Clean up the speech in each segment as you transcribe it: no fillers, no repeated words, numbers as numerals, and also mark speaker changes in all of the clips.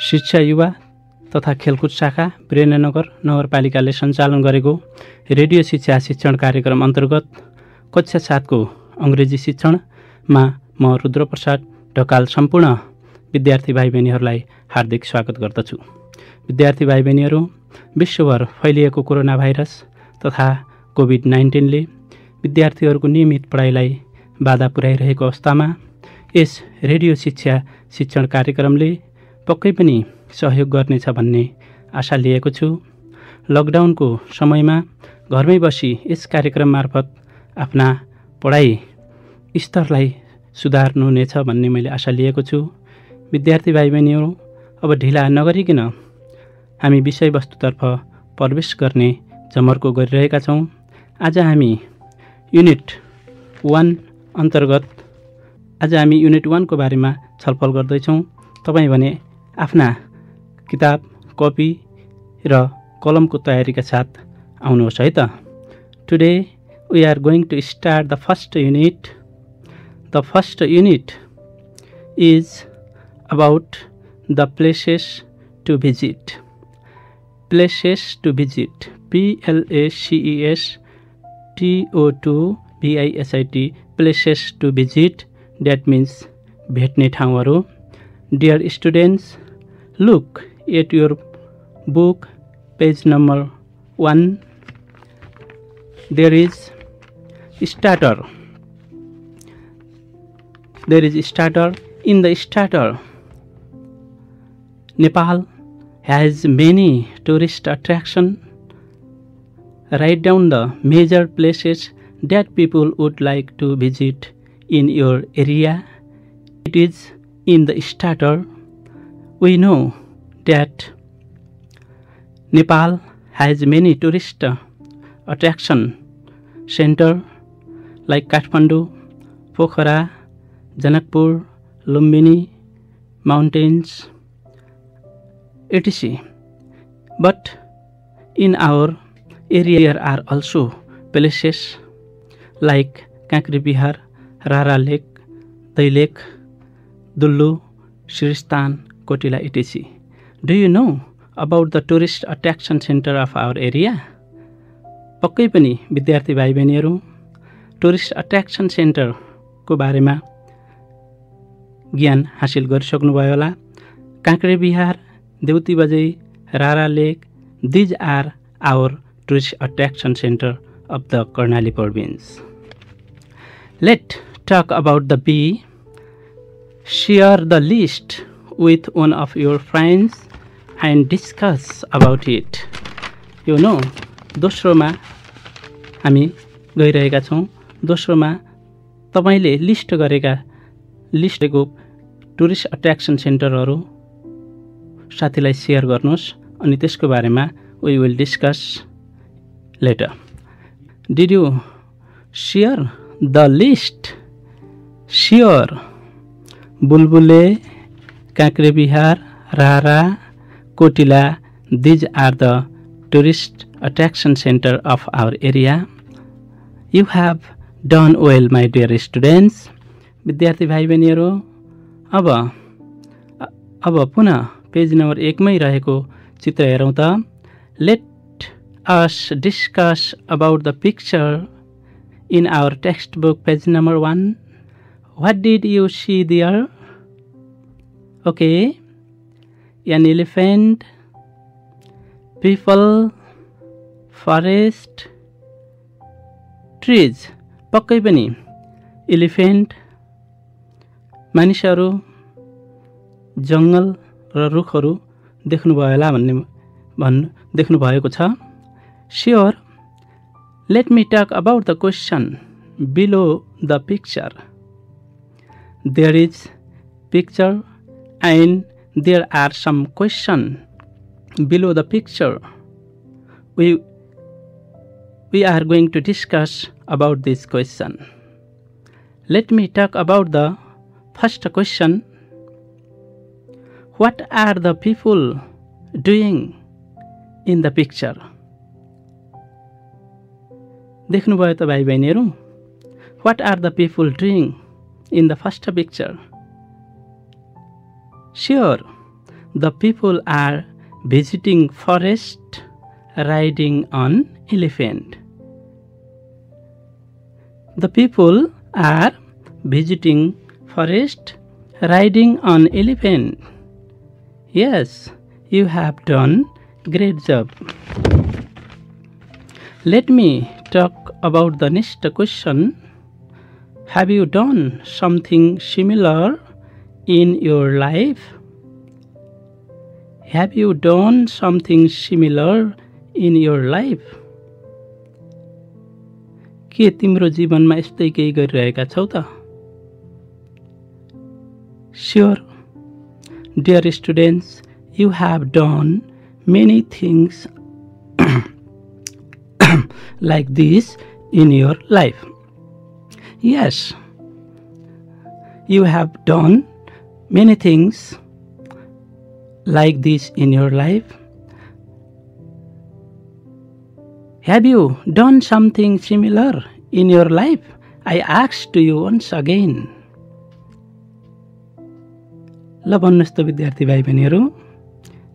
Speaker 1: शिक्षा युवा तथा खेलकुद शाखा वीरेन्द्रनगर नगरपालिकाले सञ्चालन गरेको रेडियो शिक्षा शिक्षण कार्यक्रम अन्तर्गत कक्षा 7 को अङ्ग्रेजी शिक्षणमा म रुद्रप्रसाद ढकाल सम्पूर्ण विद्यार्थी भाइ बहिनीहरूलाई हार्दिक स्वागत गर्दछु। विद्यार्थी भाइ बहिनीहरू, विश्वभर फैलिएको कोरोना भाइरस तथा कोभिड-19ले विद्यार्थीहरूको नियमित पढाइलाई बाधा पुर्याइरहेको अवस्थामा यस रेडियो शिक्षा शिक्षण कार्यक्रमले पक्कै पनि सहयोग गर्नेछ भन्ने आशा लिएको छु। लकडाउनको समयमा घरमै बसी यस कार्यक्रम मार्फत आफ्ना पढाइ स्तरलाई सुधार्नु हुनेछ भन्ने मैले आशा लिएको छु। विद्यार्थी भाइ बहिनीहरू, अब ढिला नगरिकन हामी विषयवस्तुतर्फ प्रवेश गर्ने जमर्को गरिरहेका छौँ। आज हामी युनिट 1 अन्तर्गत युनिट 1 को बारेमा छलफल गर्दैछौँ। तपाईँ भने आफ्ना किताब, कपी र कलमको तयारीका साथ आउनुहोस् है त। Today we are going to start the first unit. The first unit is about the places to visit. Places to visit. PLACES-TO2VISIT. Places to visit. That means भेट्ने ठाउँहरू. Dear students, look at your book, page number 1. There is starter. There is starter. In the starter, Nepal has many tourist attractions. Write down the major places that people would like to visit in your area. It is in the starter. We know that Nepal has many tourist attraction centers like Kathmandu, Pokhara, Janakpur, Lumbini, mountains, etc. But in our area there are also places like Kankri Bihar, Rara Lake, Dai Lake, Dullu, Shiristan, Kotila, etc. Do you know about the tourist attraction center of our area? पक्कै पनि विद्यार्थी भाइ बहिनीहरू, tourist attraction सेन्टरको बारेमा ज्ञान हासिल गरिसक्नुभयो होला। काँक्रे Bihar, Deuti Bajai, Rara lake, these are our tourist attraction center of the Karnali province. Let talk about the B. Share the list with one of your friends and discuss about it. You know, दोस्रोमा हामी गइरहेका छौँ। दोस्रोमा तपाईँले लिस्टको टुरिस्ट अट्र्याक्सन सेन्टरहरू साथीलाई share गर्नुहोस् अनि त्यसको बारेमा we will discuss later. Did you share the list? Sure. Bulbule, Kankre Bihar, Rara, Kotila, these are the tourist attraction center of our area. You have done well, my dear students. विद्यार्थी भाइ बहिनीहरू, अब पुनः पेज नम्बर 1 मै रहेको चित्र हेरौँ त. Let us discuss about the picture in our textbook, page number 1. What did you see there? Okay, an elephant, people, forest, trees. पक्कै पनि एलिफेन्ट, मानिसहरू, जङ्गल र रुखहरू देख्नुभयो होला देख्नुभएको छ. Sure. Let me talk about the question below the picture. There is picture and there are some question below the picture. We are going to discuss about this question. Let me talk about the first question. What are the people doing in the picture? देख्नुभयो त भाइ बहिनीहरू? What are the people doing in the first picture? Sure. The people are visiting forest riding on elephant. The people are visiting forest riding on elephant. Yes, you have done great job. Let me talk about the next question. Have you done something similar in your life? Have you done something similar in your life? के तिम्रो जीवनमा यस्तै केही गरिरहेका छौ त? Sure, dear students, you have done many things like this in your life. Yes, you have done many things like this in your life. Have you done something similar in your life? I ask to you once again. ल भन्नुस् त विद्यार्थी भाइ बहिनीहरू.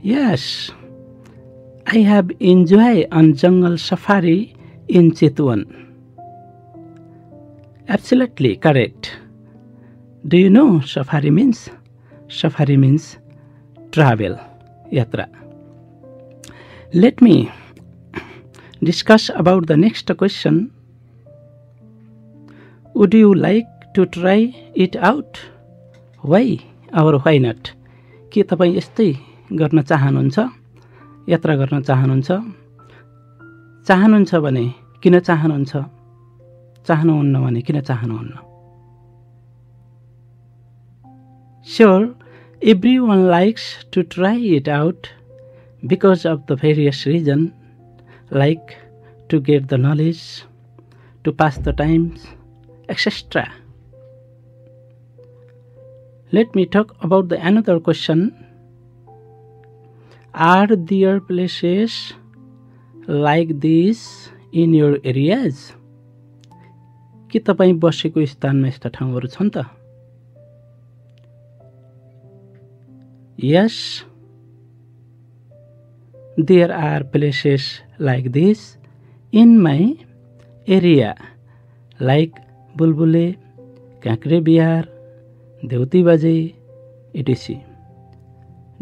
Speaker 1: Yes, I have enjoyed on jungle safari in Chitwan. Absolutely correct. Do you know safari means? Safari means travel, yatra. Let me discuss about the next question. Would you like to try it out? Why or why not? के तपाईं यस्तै गर्न चाहनुहुन्छ? यात्रा गर्न चाहनुहुन्छ? चाहनुहुन्छ भने किन चाहनुहुन्छ? चाहनुहुन्न भने किन चाहनुहुन्न? Sure, everyone likes to try it out because of the various reasons, like to get the knowledge, to pass the times, etc. Let me talk about the another question. Are there places like this in your areas? के तपाईं बसेको स्थानमा यस्ता ठाउँहरू छन् त? Yes, there are places like this in my area, like Bulbule, Kakre Bihar, Deuti Baje, etc.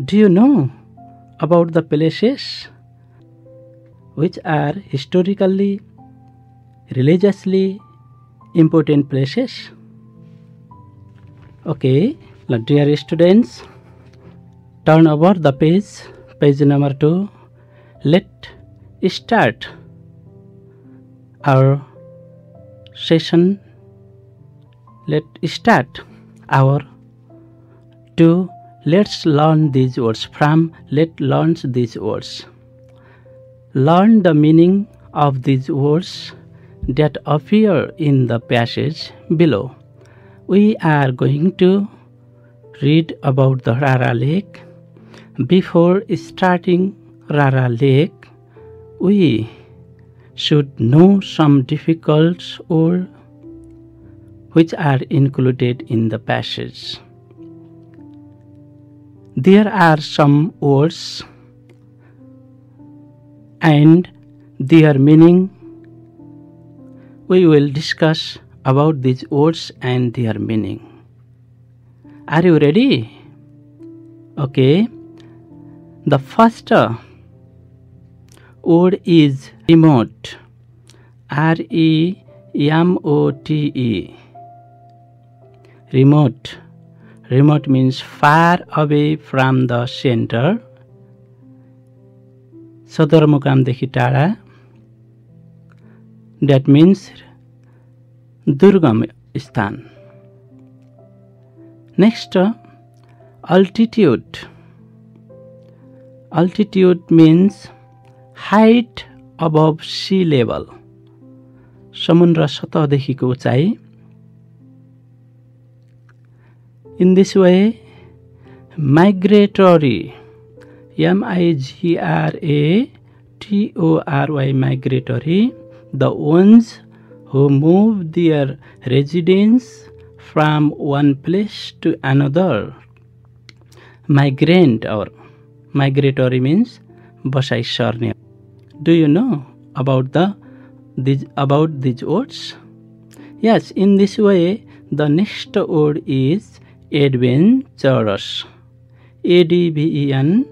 Speaker 1: Do you know about the places which are historically, religiously important places? Okay, dear students, turn over the page number 2. Let's start our session. Let's start our to let's learn these words from let's learn these words. Learn the meaning of these words that appear in the passage below. We are going to read about the Rara Lake. Before starting Rara Lake, we should know some difficult words which are included in the passage. There are some words and their meaning. We will discuss about these words and their meaning. Are you ready? Okay. The first word is remote. R-E-M-O-T-E. Remote. Remote means far away from the center. सदरमुकामदेखि टाढा. That means दुर्गम स्थान. Next, altitude. Altitude means height above sea level. समुद्र सतहदेखिको उचाइ. In this way, migratory, M-I-G-R-A-T-O-R-Y, migratory, the ones who move their residence from one place to another. Migrant or Migratory means बसाइ सर्ने. Do you know about these words? Yes, in this way, the next word is adventurous. ADVENTUROUS.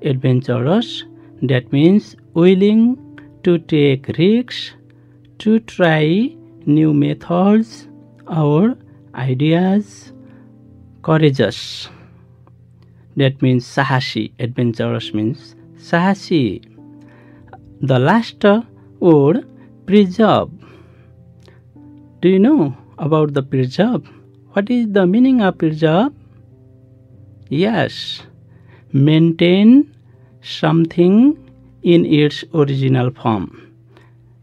Speaker 1: Adventurous. That means willing to take risks, to try new methods or ideas. Courageous. That means sahasi. Adventurous means sahasi. The last word, preserve. Do you know about the preserve? What is the meaning of preserve? Yes, maintain something in its original form.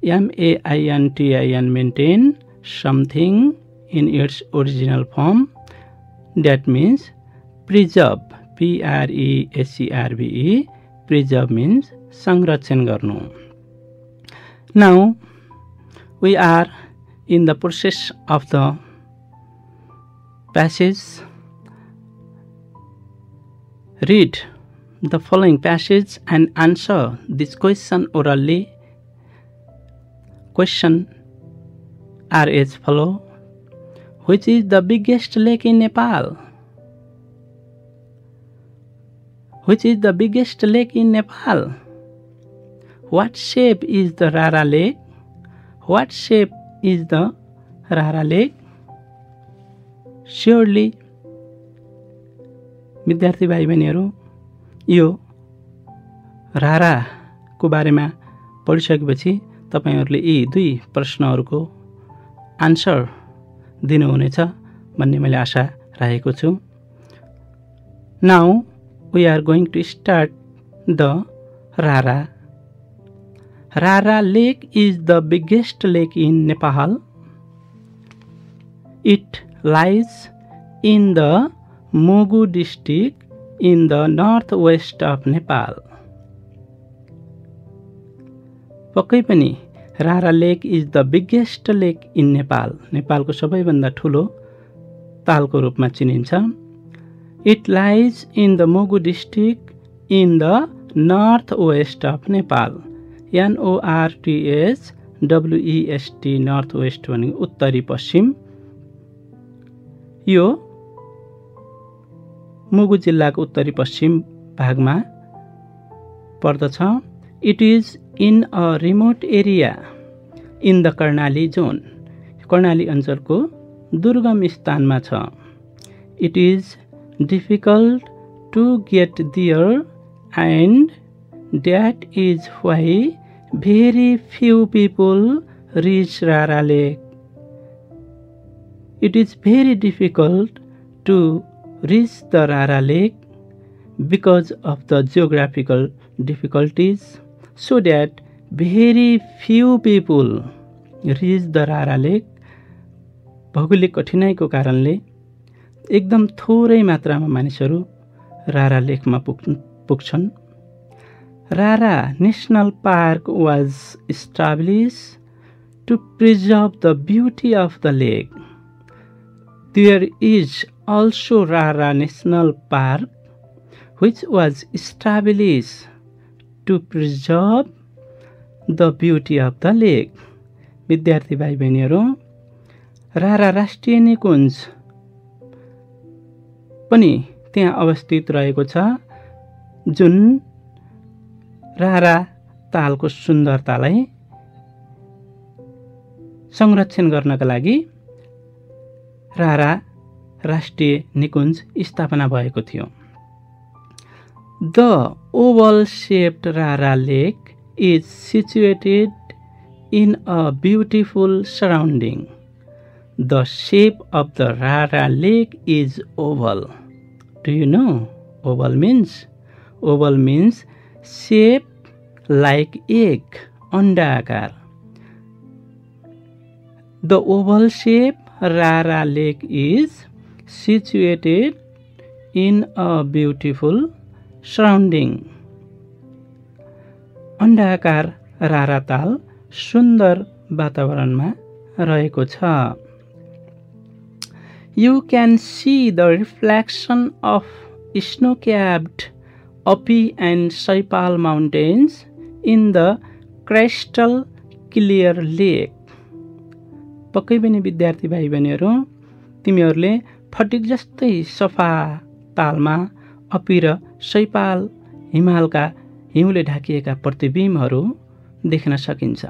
Speaker 1: MAINTIN, maintain something in its original form. That means preserve. PRESERVE. Preserve means संरक्षण गर्नु. Now we are in the process of the passage. Read the following passage and answer this question orally. Question are as follow. Which is the biggest lake in Nepal? Which is the biggest lake in Nepal? What shape is the Rara lake? What shape is the Rara lake? Surely, विद्यार्थी भाइ बहिनीहरू, यो राराको बारेमा पढिसकेपछि तपाईहरुले यी दुई प्रश्नहरुको answer दिनुहुनेछ भन्ने मैले आशा राखेको छु. Now we are going to start the Rara. Rara Lake is the biggest lake in Nepal. It lies in the Mugu district in the northwest of Nepal. पक्कै पनि Rara Lake is the biggest lake in Nepal. नेपालको सबैभन्दा ठूलो तालको रूपमा चिनिन्छ. It lies in the Mugu district in the northwest of Nepal. NORTHWEST, northwest भनेको उत्तरी पश्चिम. यो मुगु जिल्लाको उत्तरी पश्चिम भागमा पर्दछ. It is in a remote area in the Karnali zone. Karnali अञ्चलको दुर्गम स्थानमा छ. It is difficult to get there and that is why very few people reach Rara Lake. It is very difficult to reach the Rara Lake because of the geographical difficulties, so that very few people reach the Rara Lake. भौगोलिक कठिनाइको कारणले एकदम थोरै मात्रामा मानिसहरू रारा लेकमा पुग्छन्. Rara National Park was established to preserve the beauty of the lake. There is also Rara National Park, which was established to preserve the beauty of the lake. विद्यार्थी भाइ बहिनीहरू, रारा राष्ट्रिय निकुञ्ज पनि त्यहाँ अवस्थित रहेको छ, जुन रारा तालको सुन्दरतालाई संरक्षण गर्नका लागि रारा राष्ट्रिय निकुञ्ज स्थापना भएको थियो. The oval-shaped Rara Lake is situated in a beautiful surrounding. The shape of the Rara Lake is oval. Do you know oval means? Oval means shape like egg, anda आकार. The oval shape Rara Lake is situated in a beautiful surrounding. anda आकार रारा ताल सुन्दर वातावरणमा रहेको छ. You can see the reflection of snow-capped Api and Saipal mountains in the crystal clear lake. पक्कै पनि विद्यार्थी भाइ बहिनीहरू, तिमीहरूले फटिक जस्तै सफा तालमा अपी र सैपाल हिमालका हिउँले ढाकिएका प्रतिबिम्बहरू देख्न सकिन्छ।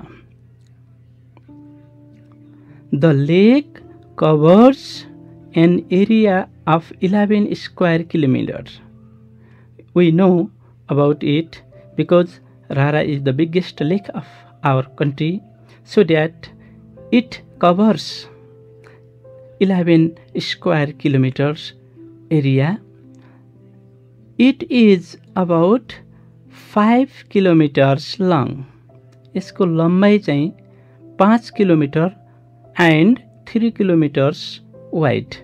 Speaker 1: The lake covers an area of 11 square kilometers. We know about it because Rara is the biggest lake of our country, so that it covers 11 square kilometers area. It is about 5 kilometers long. यसको लम्बाइ चाहिँ 5 kilometre and 3 kilometers wide.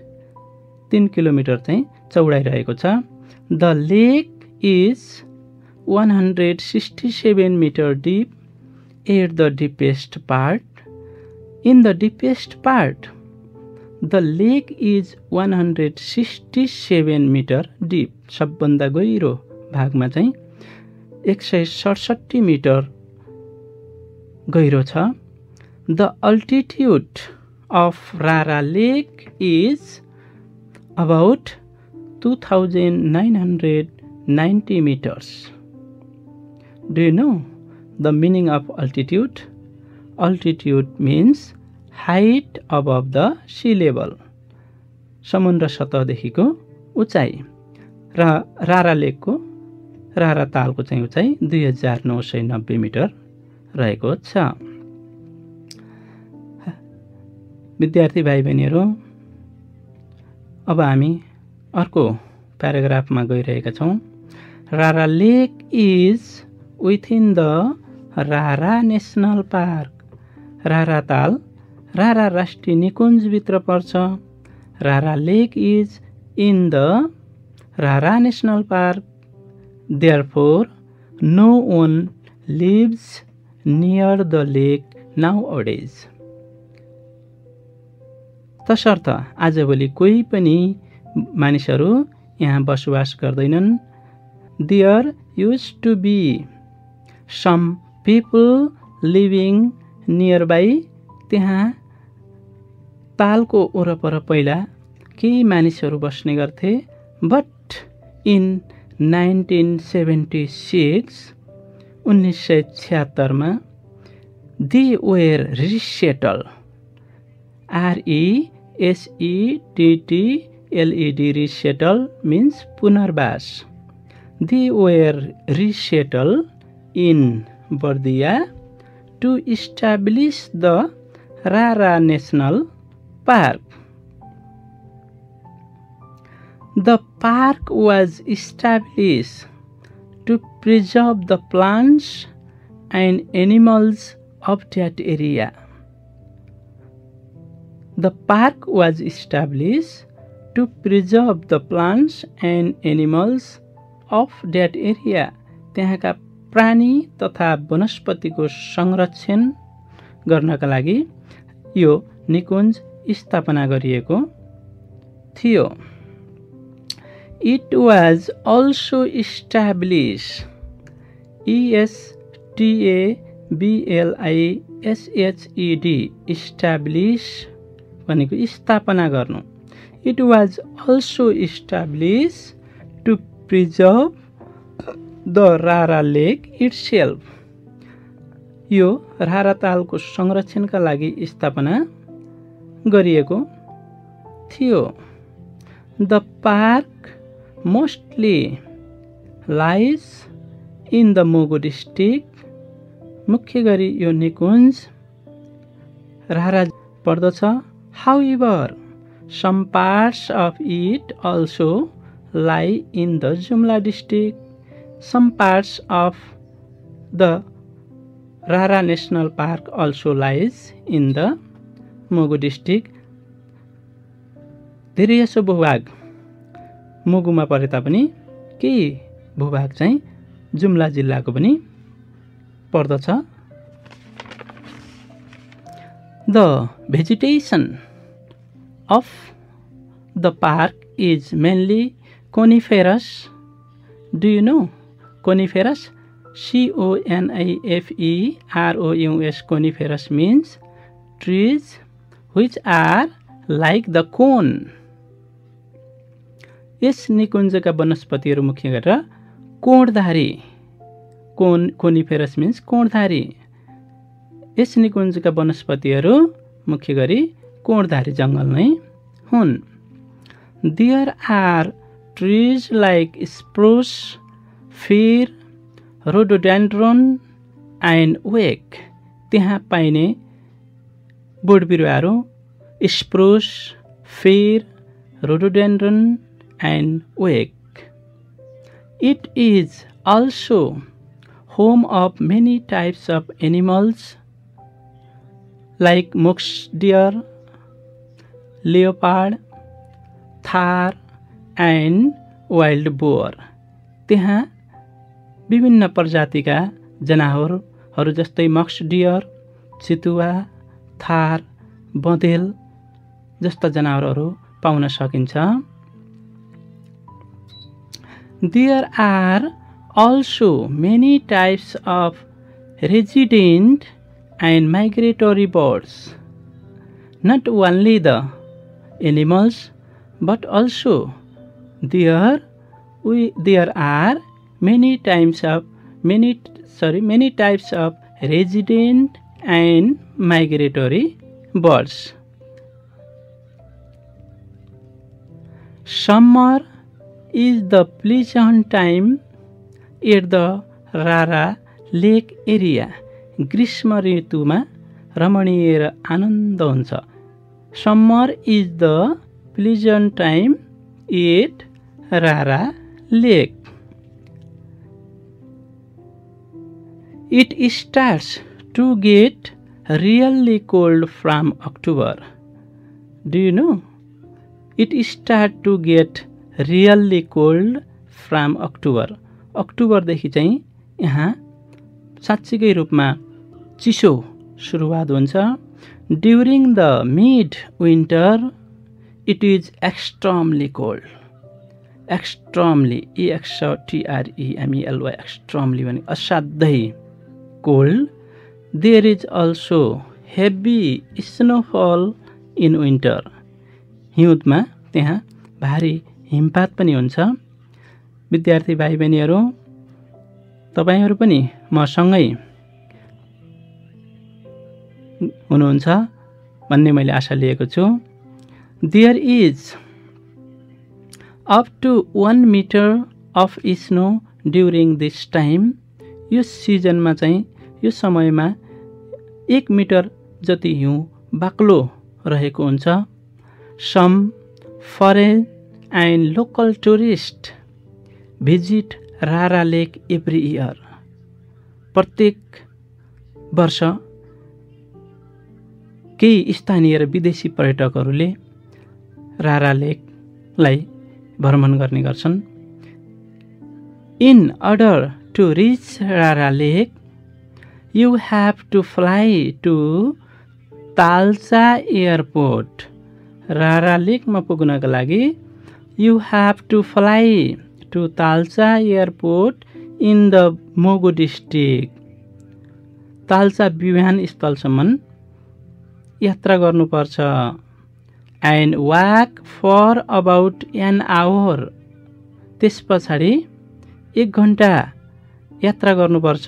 Speaker 1: 3 kilometre चाहिँ चौडाइ रहेको छ। The lake is 167 meter deep at the deepest part. In the deepest part, the lake is 167 meter deep. सबभन्दा गहिरो भागमा चाहिँ 167 मिटर गहिरो छ। The altitude of Rara Lake is about 2,990 meters. Do you know the meaning of altitude? Altitude means height above the sea level. समुद्र सतहदेखिको उचाइ। र रारा लेकको रारा तालको चाहिँ उचाइ 2990 मिटर रहेको छ। विद्यार्थी भाइ बहिनीहरू, अब हामी अर्को प्याराग्राफमा गइरहेका छौं। रारा लेक इज विथिन द रारा नेशनल पार्क। रारा ताल रारा राष्ट्रिय निकुञ्ज भित्र पर्छ। रारा लेक इज इन द रारा national park. Therefore, no one lives near the lake nowadays. तसर्थ आजभोलि कोही पनि मानिसहरू यहाँ बसोबास गर्दैनन्। There used to be some people living nearby. त्यहाँ तालको वरपर पहिला केही मानिसहरू बस्ने गर्थे। But in 1976 मा they were resettled. RESETTLED resettled means punarvas. They were resettled in Bardia to establish the Rara National Park. The park was established to preserve the plants and animals of that area. The park was established to preserve the plants and animals of that area. त्यहाँका प्राणी तथा वनस्पतिको संरक्षण गर्नका लागि यो निकुञ्ज स्थापना गरिएको थियो। It was also established, ESTABLISHED, establish भनेको स्थापना गर्नु। It was also established to preserve the Rara Lake itself. यो रारा तालको संरक्षणका लागि स्थापना गरिएको थियो। The park mostly lies in the Mugu district. मुख्य गरी यो निकुञ्ज रारा पर्दछ। However, some parts of it also lie in the Jumla district. Some parts of the Rara National Park also lies in the Mugu district. धेरै जसो भूभाग मुगुमा परे तापनि केही भूभाग चाहिँ जुम्ला जिल्लाको पनि पर्दछ। The vegetation of the park is mainly Coniferous. Do you know? Coniferous. CONIFEROUS. Coniferous means trees which are like the cone. यस निकुञ्जका वनस्पतिहरू मुख्य गरेर कोणधारी. Coniferous means कोणधारी. यस निकुञ्जका वनस्पतिहरू मुख्य गरी कोणधारी जङ्गल नै हुन्. There are trees like spruce, fir, rhododendron and oak. त्यहाँ पाइने बोट बिरुवाहरू spruce, fir, rhododendron and oak. It is also home of many types of animals like moose deer, leopard, thar and wild boar. त्यहाँ विभिन्न प्रजातिका जनावरहरू जस्तै मक्स dear, चितुवा, थार, बँदेल जस्ता जनावरहरू पाउन सकिन्छ. There are also many types of resident and migratory birds. Not only the animals, but also there are many types of resident and migratory birds. Summer is the pleasant time at the Rara Lake area. ग्रीष्म ऋतुमा रमणीय र आनन्द हुन्छ. Summer is the pleasant time at Rara Lake. It starts to get really cold from October. Do you know? It starts to get really cold from October. अक्टोबरदेखि चाहिँ यहाँ साँच्चीकै रूपमा चिसो सुरुवात हुन्छ. During the mid-winter, it is extremely cold. Extremely, EXTREMELY, extremely भने असाध्यै cold. There is also heavy snowfall in winter. हिउँदमा त्यहाँ भारी हिमपात पनि हुन्छ. विद्यार्थी भाइ बहिनीहरू, तपाईहरु पनि मसँगै हुनुहुन्छ भन्ने मैले आशा लिएको छु. There is up to 1 meter of snow during this time. यो सिजनमा चाहिँ यो समयमा 1 मिटर जति हिउँ बाक्लो रहेको हुन्छ. Some foreign and local tourists visit Rara Lake every year. प्रत्येक वर्ष केही स्थानीय र विदेशी पर्यटकहरूले रारा लेकलाई भ्रमण गर्ने गर्छन्. In order to reach Rara Lake, you have to fly to Talcha Airport. Rara Lake मा पुग्नका लागि you have to fly to Talcha Airport in the Mogu district. तालचा विमानस्थलसम्म यात्रा गर्नुपर्छ. And walk for about an hour. त्यसपछि 1 घण्टा यात्रा गर्नुपर्छ.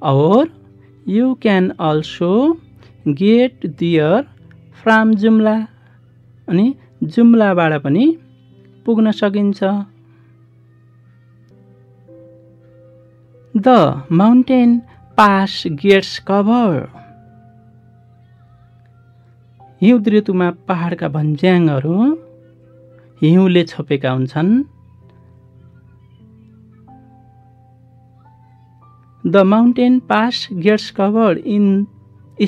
Speaker 1: Or you can also get there from Jumla. अनि जुम्लाबाट पनि पुग्न सकिन्छ. The mountain pass gets covered. हिउँद ऋतुमा पहाडका भन्ज्याङहरू हिउँले छोपेका हुन्छन्. The mountain pass gets covered in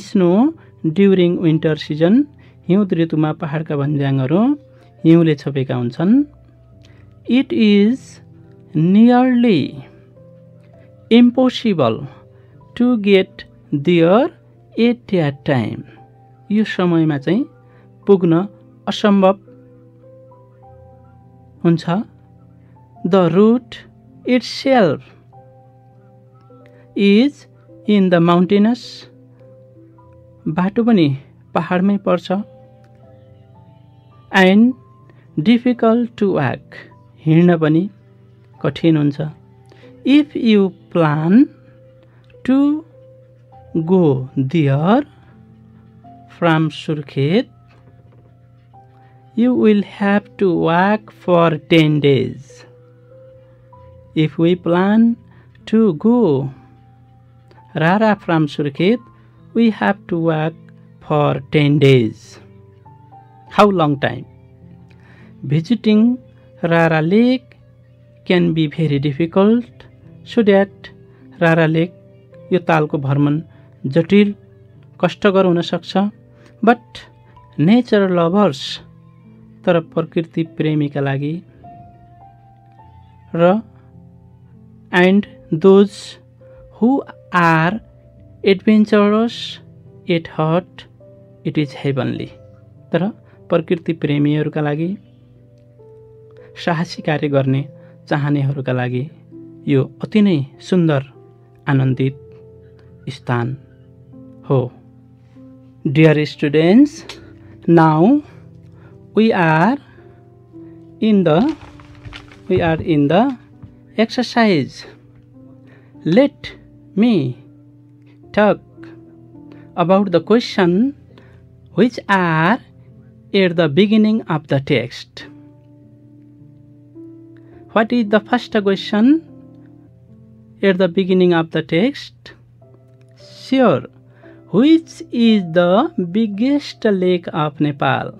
Speaker 1: snow during winter season. हिउँद ऋतुमा पहाडका भन्ज्याङहरू हिउँले छोपेका हुन्छन्. It is nearly impossible to get there at that time. यो समयमा चाहिँ पुग्न असम्भव हुन्छ. The route itself is in the mountainous. बाटो पनि पहाडमै पर्छ. And difficult to walk. हिँड्न पनि कठिन हुन्छ. If you plan to go there from Surkhet, you will have to walk for 10 days. If we plan to go Rara from Surkhet, we have to walk for 10 days. How long time? Visiting Rara Lake can be very difficult, so that Rara Lake यो तालको भ्रमण जटिल कष्टकर हुन सक्छ. But nature lovers तर प्रकृति प्रेमीका लागि र and those who are adventurous at heart it is heavenly. तर प्रकृति प्रेमीहरूका लागि साहसी कार्य गर्ने चाहनेहरूका लागि यो अति नै सुन्दर आनन्दित स्थान हो. Dear students, now we are in the exercise. Let me talk about the question which are at the beginning of the text. What is the first question at the beginning of the text? Sure. Which is the biggest lake of Nepal?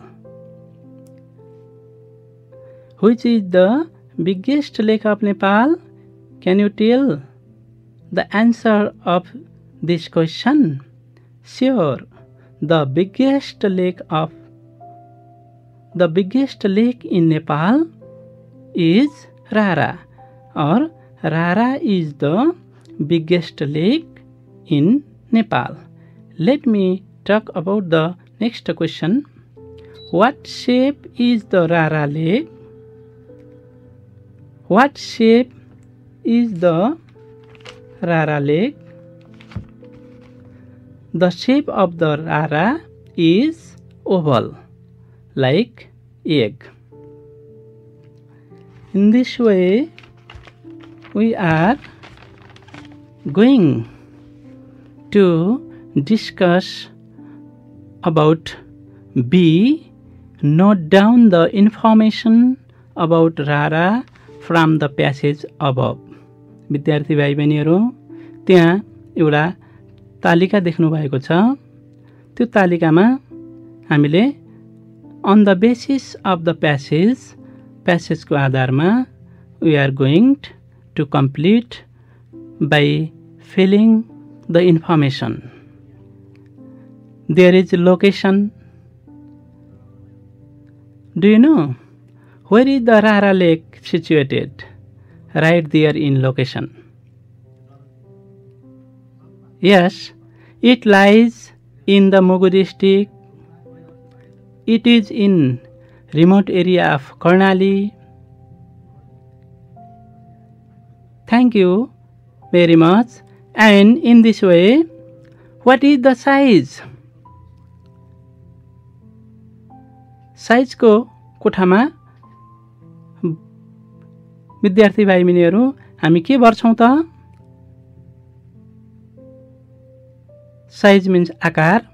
Speaker 1: Which is the biggest lake of Nepal? Can you tell the answer of this question? Sure. The biggest lake in Nepal is Rara, or Rara is the biggest lake in Nepal. Let me talk about the next question. What shape is the Rara Lake? What shape is the Rara Lake? The shape of the Rara is oval, like egg. In this way, we are going to discuss about B. Note down the information about Rara from the passage above. विद्यार्थी भाइ बहिनीहरू, त्यहाँ एउटा तालिका देख्नु भएको छ. त्यो तालिकामा हामीले on the basis of the passage को आधारमा we are going to complete by filling the information. There is a location. Do you know where is the Rara Lake situated? Right there in location. Yes, it lies in the Mugu district. It is in remote area of Karnali. Thank you very much. And in this way, what is the size? Size को कोठामा विद्यार्थी भाइ बहिनीहरू हामी के गर्छौं त? Size means आकार.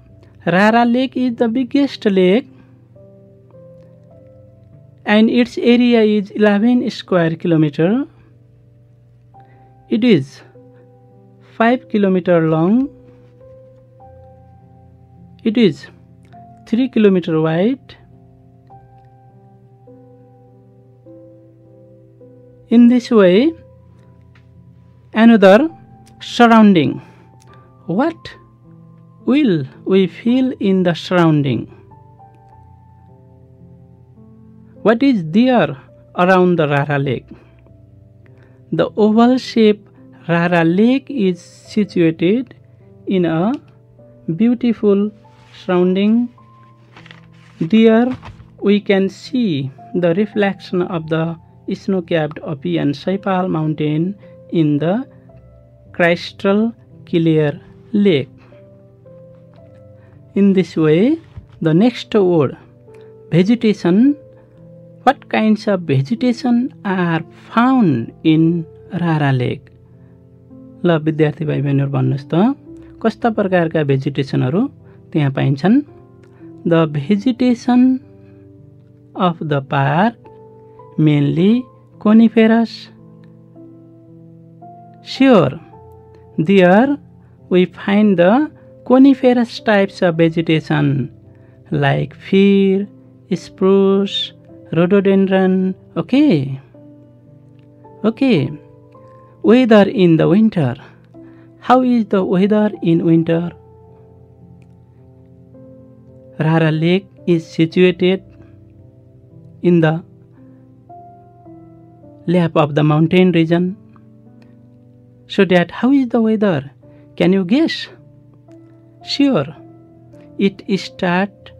Speaker 1: Rara Lake is the biggest lake and its area is 11 square kilometer. It is 5 kilometer long. It is 3 kilometer wide. In this way, another surrounding. What will we feel in the surrounding? What is there around the Rara Lake? The oval shaped Rara Lake is situated in a beautiful surrounding. There we can see the reflection of the snow-capped Opi and Saipal mountain in the crystal clear lake. In this way, the next word, vegetation. What kinds of vegetation are found in Rara Lake? ल विद्यार्थी भाइ बहिनीहरु भन्नुस् त कस्ता प्रकारका भेजिटेसनहरु त्यहाँ पाइन्छन्? The vegetation of the park mainly coniferous. Sure, there we find the coniferous types of vegetation like fir, spruce, rhododendron. Okay. Weather in the winter. How is the weather in winter? Rara Lake is situated in the lap of the mountain region. So that how is the weather? Can you guess? Sure. It starts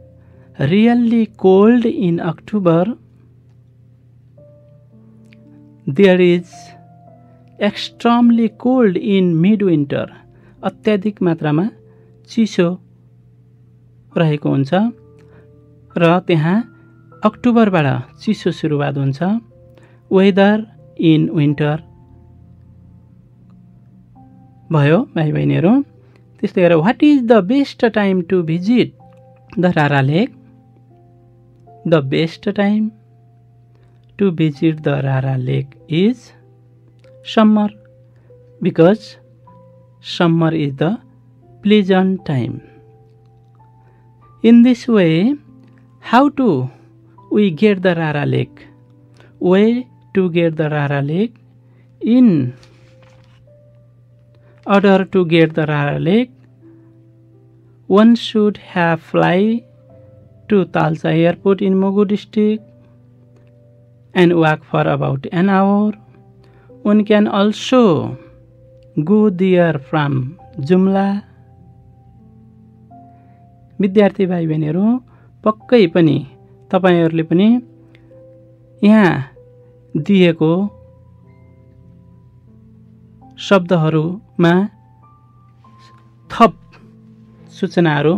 Speaker 1: really cold in October. There is extremely cold in midwinter. अत्याधिक मात्रामा चिसो रहेको हुन्छ र त्यहाँ अक्टोबरबाट चिसो सुरुवात हुन्छ. वेदर इन विन्टर भयो भाइ बहिनीहरु. त्यस्तै गरेर what is the best time to visit the Rara lake? The best time to visit the Rara Lake is summer, because summer is the pleasant time. In this way, how do we get the Rara Lake? Way to get the Rara Lake. In order to get the Rara Lake, one should have fly to Talsa Airport in Mugu district and walk for about an hour. One can also go there from Jumla. विद्यार्थी भाइ बहिनीहरु पक्कै पनि तपाईहरुले पनि यहाँ दिएको शब्दहरुमा थप सूचनाहरु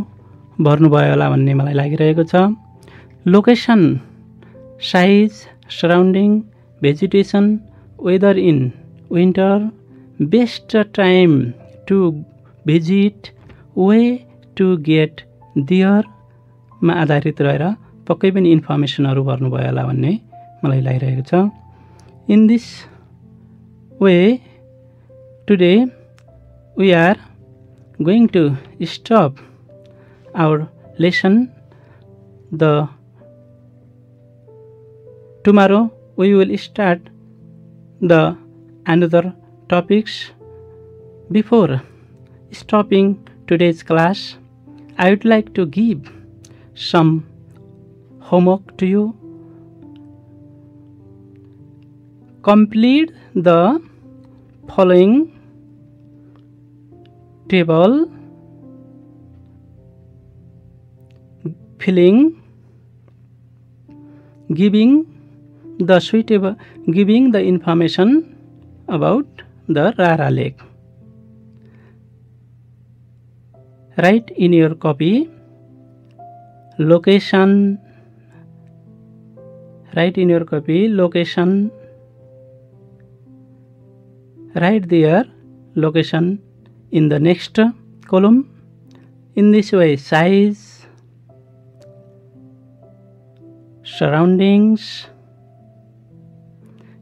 Speaker 1: भर्नुभयो होला भन्ने मलाई लागिरहेको छ. Location, size, surrounding, vegetation, weather in winter, best time to visit, way to get there मा आधारित रहेर पक्कै पनि इन्फर्मेसनहरु भर्नुभयो होला भन्ने मलाई लागिरहेको छ. In this way, today we are going to stop our lesson. Tomorrow we will start the another topics. Before stopping today's class, I would like to give some homework to you. Complete the following table filling, giving the information about the Rara Lake. Write in your copy location. Write there location in the next column. In this way, size, surroundings,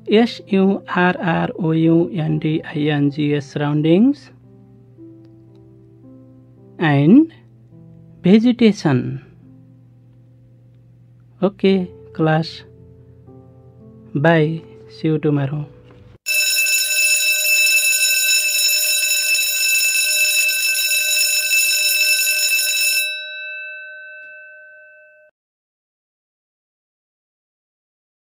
Speaker 1: surroundings, surroundings, and vegetation. Okay, class. Bye. See you tomorrow.